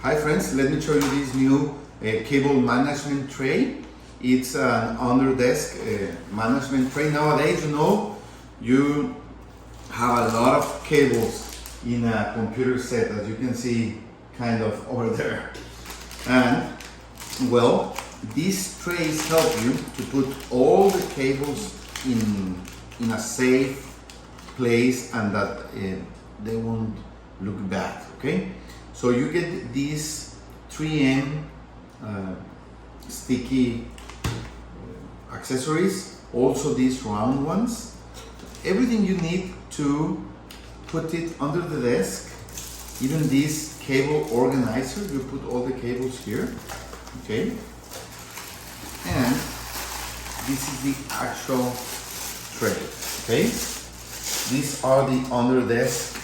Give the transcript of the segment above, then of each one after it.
Hi friends, let me show you this new cable management tray. It's an under desk management tray. Nowadays, you have a lot of cables in a computer set, as you can see kind of over there. And well, these trays help you to put all the cables in a safe place and that they won't look bad, okay? So you get these 3M sticky accessories, also these round ones. Everything you need to put it under the desk, even this cable organizer, you put all the cables here, okay? And this is the actual tray, okay? These are the under desk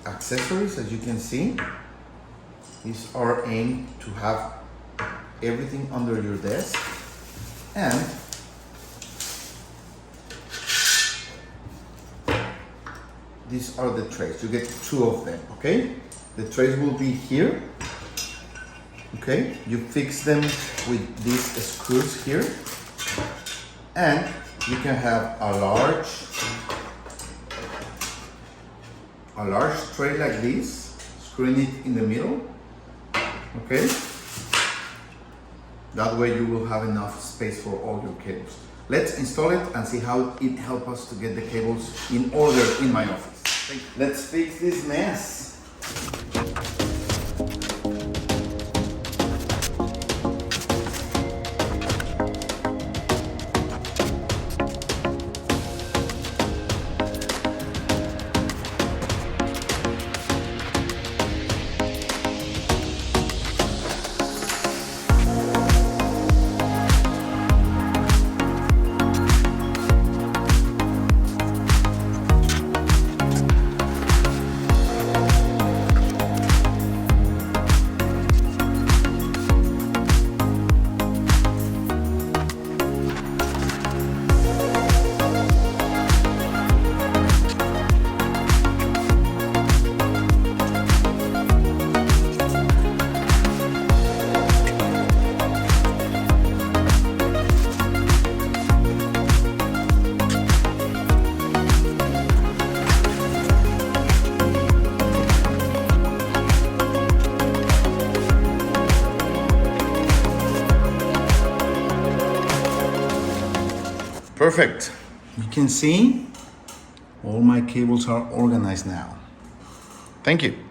accessories, as you can see. These are aimed to have everything under your desk, and these are the trays. You get 2 of them, okay? The trays will be here, okay? You fix them with these screws here, and you can have a large tray like this, screwing it in the middle, okay? That way you will have enough space for all your cables. Let's install it and see how it helps us to get the cables in order in my office. Let's fix this mess. Perfect. You can see all my cables are organized now. Thank you.